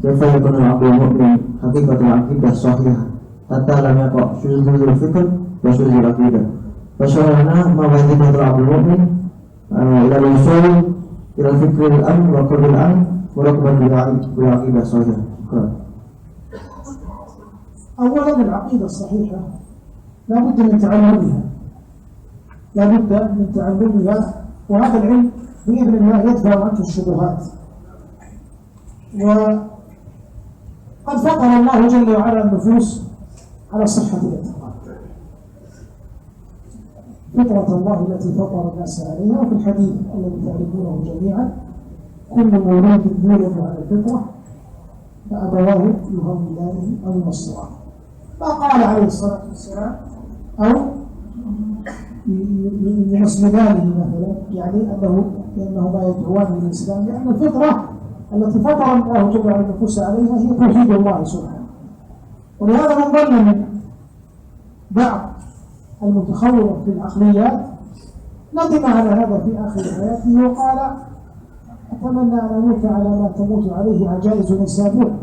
كيف يكون العقل المؤمن حقيقة العقيدة الصحيحة حتى لم يقع شذوذ الفكر وشذوذ العقيدة؟ فشرعنا ما بين العقل المؤمن إلى الوصول إلى الفكر الأمن وقرب الأمن ورغبة بالعقيدة الصحيحة. شكرا. أولا العقيدة الصحيحة لا بد من تعلمها، وهذا العلم بإذن الله يدفع عنك الشبهات قد فطر الله جل وعلا النفوس على صحة الاعتقاد، فطرة الله التي فطر الناس عليها. وفي الحديث الذي تعرفونه جميعا: كل مولود يولد على الفطرة فأبواه يهودانه أو ينصرانه. ما قال عليه الصلاة والسلام أو يمسلمانه مثلا، يعني أنهما يدعوان للإسلام، لأن الفطرة التي فطر الله جل وعلا النفوس عليها هي توحيد الله سبحانه. ولهذا من ظن بعض المتخوف في العقليات ندم على هذا في آخر حياته وقال: أتمنى أن أموت على ما تموت عليه عجائز نسابون.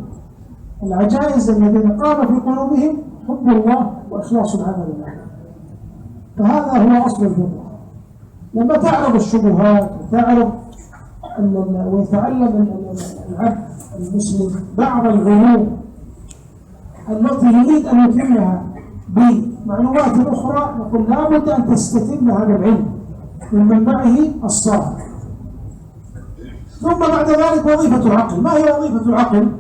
العجائز الذين قام في قلوبهم حب الله وإخلاص العمل له. فهذا هو أصل الفطرة. لما تعرض الشبهات ويتعلم العبد المسلم بعض العلوم التي يريد أن يتمها بمعلومات أخرى، نقول لا بد أن تستتم هذا العلم من منبعه الصالح. ثم بعد ذلك وظيفة العقل. ما هي وظيفة العقل؟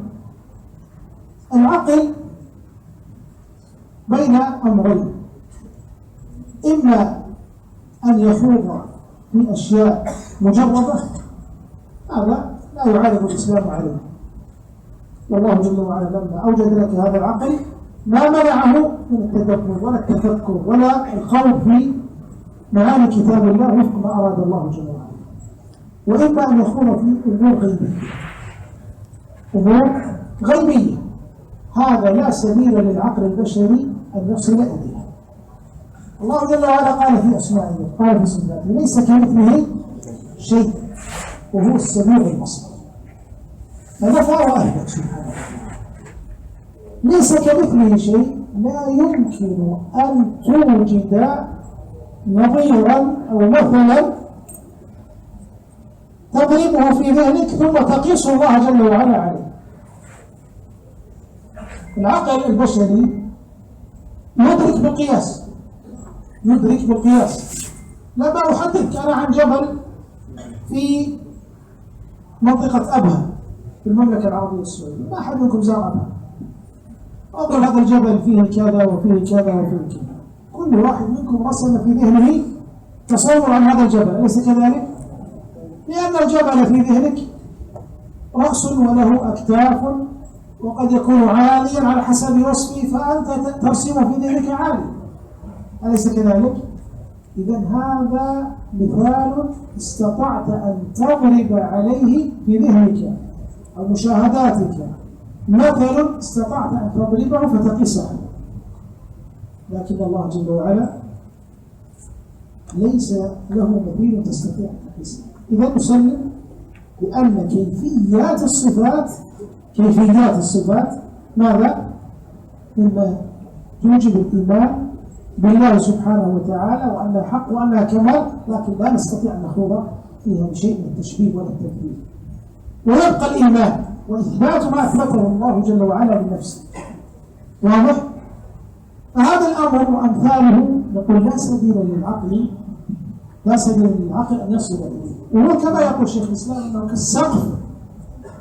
العقل بين أمرين: إما أن يخوض في أشياء مجردة، هذا لا يعارض الإسلام عليه، والله جل وعلا لما أوجد لك هذا العقل ما منعه من التدبر ولا التفكر ولا الخوض في معاني كتاب الله وفق ما أراد الله جل وعلا. وإما أن يخوض في أمور غيبية، هذا لا سبيل للعقل البشري أن يصل إليها. الله جل وعلا قال في أسمائه، قال في صفاته: ليس كمثله شيء وهو السميع البصير. فنفى وأهلك سبحانه وتعالى. ليس كمثله شيء، لا يمكن أن توجد نظيرا أو مثلا تضربه في ذهنك ثم تقيس الله جل وعلا عليه. العقل البشري يدرك بالقياس. لما أحدثك أنا عن جبل في منطقة أبها في المملكة العربية السعودية، ما أحد منكم زار أبها، أقول هذا الجبل فيه كذا وفيه كذا وفيه كذا، كل واحد منكم رسم في ذهنه تصور عن هذا الجبل، أليس كذلك؟ لأن الجبل في ذهنك رأس وله أكتاف وقد يكون عاليا على حسب وصفه، فأنت ترسمه في ذهنك عالي، أليس كذلك؟ إذا هذا مثال استطعت أن تضرب عليه في ذهنك أو مشاهداتك، مثل استطعت أن تضربه فتقيسه. لكن الله جل وعلا ليس له مثيل تستطيع أن تقيسه. إذا نسلم بأن كيفيات الصفات ماذا؟ مما توجب الإيمان بالله سبحانه وتعالى وأنها حق وأنها كمال، لكن لا نستطيع أن نخوض فيها بشيء من التشبيه ولا التكبير. ويبقى الإيمان وإثبات ما أثبته الله جل وعلا لنفسه. واضح؟ فهذا الأمر وأمثاله نقول لا سبيل للعقل أن يصل إليه. وهو كما يقول شيخ الإسلام أنه كالسقف،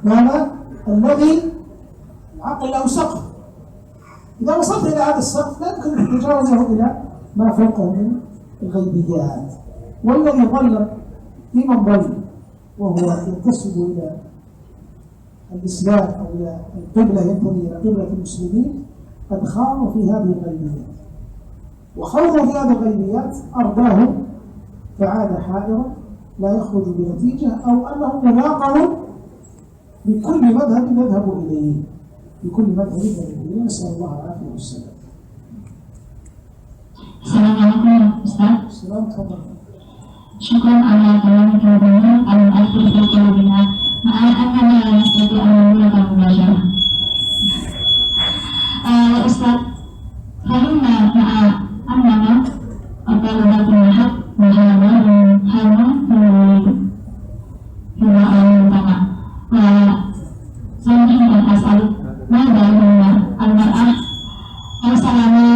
ماذا؟ الذي العقل له سقف، إذا وصلت إلى هذا السقف لا يمكن أن تتجاوزه إلى ما فوقه من الغيبيات. والذي ضل في من ضل وهو ينتسب إلى الإسلام أو إلى القبلة، ينتمي إلى قبلة المسلمين، قد خاضوا في هذه الغيبيات، وخوضوا في هذه الغيبيات أرضاه فعاد حائرا لا يخرج بنتيجة، أو أنه مناقض بكل مذهب يذهب إليه، نسأل الله العافية والسلام. Assalamualaikum Ustaz. Assalamualaikum. Syukran ala kalam kalamnya al-arti fi qalbina ma'anna la nastati an nulqa mubasyarah. Ustaz, halumma ma'a annana atalabatul haq wa hada hama huma al-mutama wa sanjin al-asal mada huma al-mar'ah al-salama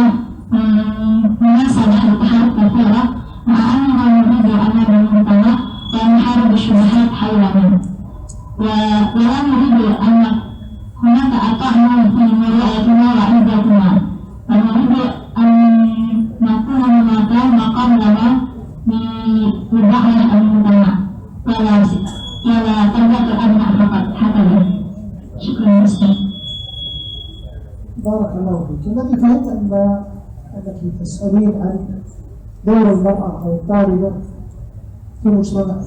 مناسبة التحرك كثيرة مع أنها نريد أمام المجتمع ونحارب الشبهات حولنا ولا نريد أن هناك أرقام في بارك الله فيك. الذي فهمت أنك تسألين عن دور المرأة أو الطالبة في مجتمعها.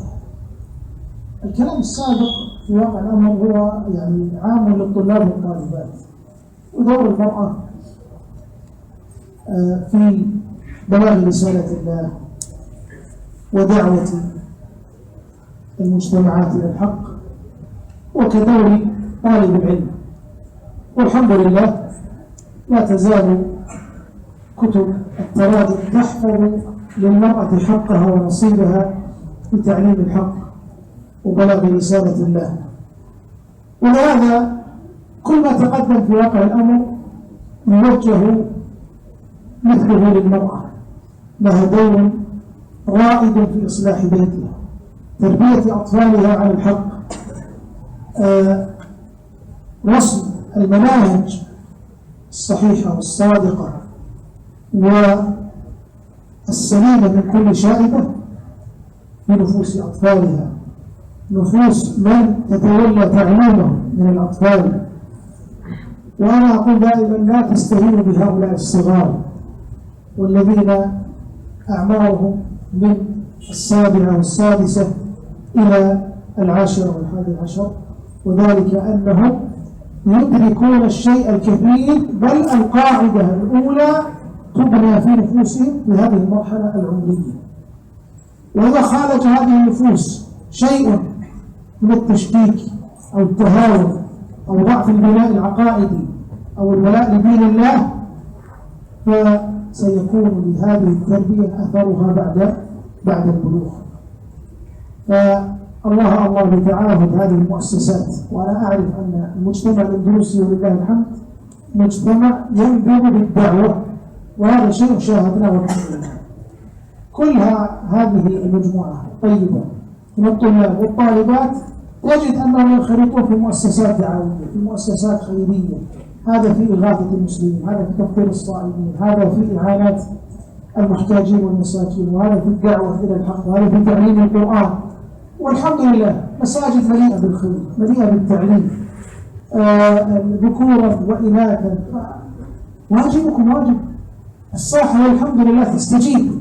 الكلام السابق في واقع الأمر هو يعني عام للطلاب والطالبات، ودور المرأة في بلاغ رسالة الله ودعوة المجتمعات إلى الحق، وكدور طالب العلم. والحمد لله لا تزال كتب التراجم تحفظ للمرأة حقها ونصيبها في تعليم الحق وبلاغ رسالة الله. ولهذا كل ما تقدم في واقع الأمر يوجه مثله للمرأة، لها دور رائد في إصلاح بيتها، تربية أطفالها على الحق، وصل المناهج الصحيحة والصادقة والسليمة من كل شائبة في نفوس أطفالها، نفوس من تتولى تعليمهم من الأطفال. وأنا أقول دائما لا تستهينوا بهؤلاء الصغار والذين أعمارهم من 7 والسادسة إلى 10 و11، وذلك أنهم يدركون الشيء الكثير، بل القاعدة الأولى تبنى في نفوسهم في هذه المرحلة العمرية. وإذا خالج هذه النفوس شيء من التشكيك أو التهاون أو ضعف البناء العقائدي أو الولاء لدين الله، فسيكون لهذه التربية أثرها بعد البلوغ. فالله بتعاهد هذه المؤسسات. وأنا أعرف أن المجتمع الأندلسي ولله الحمد مجتمع ينبغي بالدعوة، وهذا شيء شاهدناه والحمد لله. كل هذه المجموعة طيبة من الطلاب والطالبات تجد أنهم ينخرطون في مؤسسات دعوية، في مؤسسات خيرية، هذا في إغاثة المسلمين، هذا في تفطير الصائمين، هذا في إعانة المحتاجين والمساكين، وهذا في الدعوة إلى الحق، وهذا في تعليم القرآن. والحمد لله مساجد مليئة بالخير، مليئة بالتعليم، ذكورا وإناثا. واجبكم واجب. الصاحة والحمد لله تستجيب.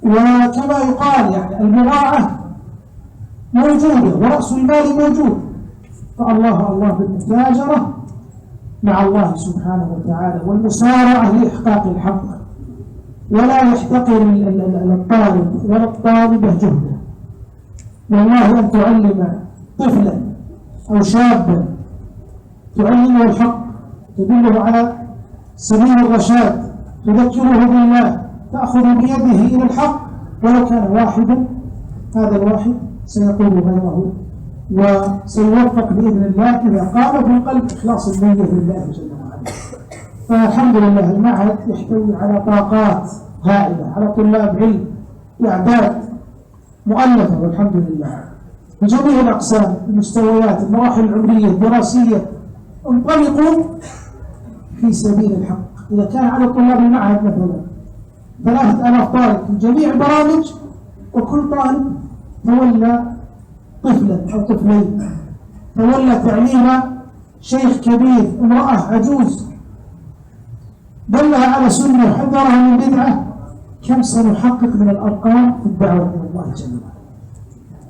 وكما يقال يعني المراعاة موجودة ورأس المال موجود، فالله بالمتاجرة مع الله سبحانه وتعالى والمسارعة لإحقاق الحق، ولا يحتقر الطالب ولا الطالبة جهده. والله أن تعلم طفلا أو شابا تعلمه الحق، تدله على سبيل الرشاد، تذكره بالله، تأخذ بيده إلى الحق ولو كان واحدا، هذا الواحد سيقول غيره وسيوفق بإذن الله إذا قام في القلب إخلاص النية لله جل وعلا. فالحمد لله المعهد يحتوي على طاقات هائلة، على طلاب علم إعداد مؤلفة والحمد لله بجميع الأقسام، المستويات، المراحل العمرية الدراسية، انطلقوا في سبيل الحق. إذا كان على طلاب المعهد مثلا 3000 طالب في جميع البرامج، وكل طالب تولى طفلا أو طفلين، تولى تعليم شيخ كبير، امرأة عجوز، دلها على سنة وحذرها من بدعة، كم سنحقق من الأرقام في الدعوة إلى الله جل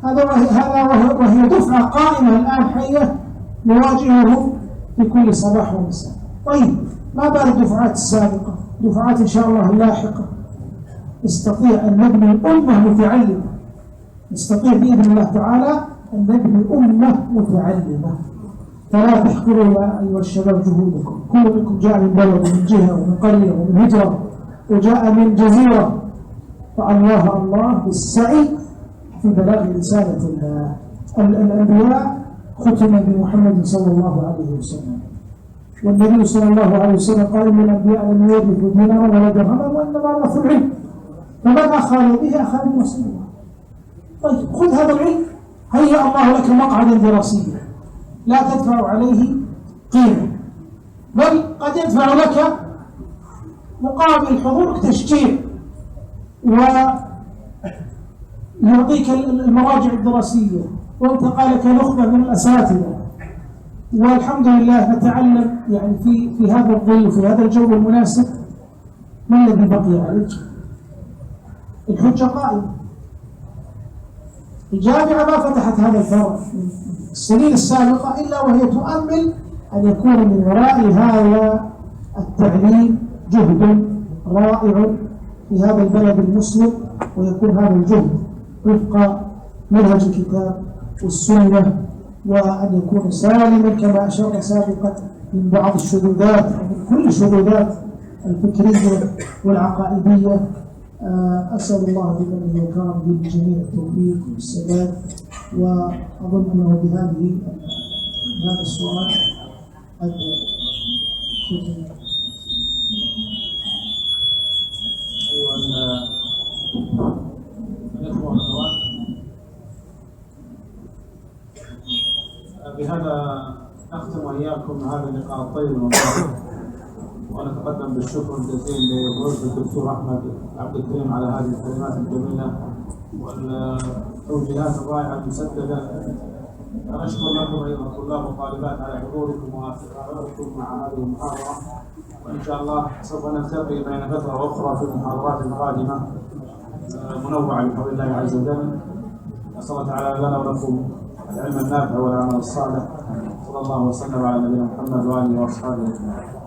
وعلا. وهي دفعة قائمة الآن حية نواجهه في كل صباح ومساء. طيب ما بال الدفعات السابقة، دفعات إن شاء الله اللاحقة، نستطيع أن نبني أمة متعلمة، نستطيع بإذن الله تعالى أن نبني أمة متعلمة. فلا تحقروا يا أيها الشباب جهودكم، كل منكم جاء من بلد ومن جهة ومن قرية ومن هجرة وجاء من جزيرة، فالله بالسعي في بلاغ رسالة الله. الأنبياء ختم بمحمد صلى الله عليه وسلم، والنبي صلى الله عليه وسلم قال إن الأنبياء لم يورثوا دينارا ولا درهما وإنما ورثوا العلم، فمن أخذ به أخذ بنصيبه. طيب خذ هذا العلم، هيأ الله لك مقعدا دراسيا لا تدفع عليه قيمة، بل قد يدفع لك مقابل حضورك تشجيع، ويعطيك المراجع الدراسية، وانتقى لك نخبة من الأساتذة، والحمد لله نتعلم يعني في هذا الظل وفي هذا الجو المناسب. ما الذي بقي عليه؟ الحجة قائمة. الجامعة ما فتحت هذا الفرع السنين السابقة إلا وهي تؤمل أن يكون من وراء هذا التعليم جهد رائع في هذا البلد المسلم، ويكون هذا الجهد وفق منهج الكتاب والسنة، وأن يكون سالما كما أشرنا سابقا من بعض الشذوذات ومن كل الشذوذات الفكرية والعقائدية. أسأل الله بمنه وكرمه للجميع التوفيق والسداد. وأظن أنه بهذا السؤال قد أيها الإخوة والأخوات، بهذا نختم وإياكم هذا اللقاء الطيب المبارك، ونتقدم بالشكر الجزيل لفضيلة الدكتور أحمد عبد الكريم على هذه الكلمات الجميلة والتوجيهات الرائعة المسددة. ونشكر لكم أيها الطلاب والطالبات على حضوركم وتفاعلكم مع هذه المحاضرة، وإن شاء الله سوف نلتقي بين فترة وأخرى في المحاضرات القادمة منوعة بفضل الله عز وجل. نسأل الله تعالى لنا ولكم العلم النافع والعمل الصالح. صلى الله وسلم على نبينا محمد وآله وأصحابه أجمعين.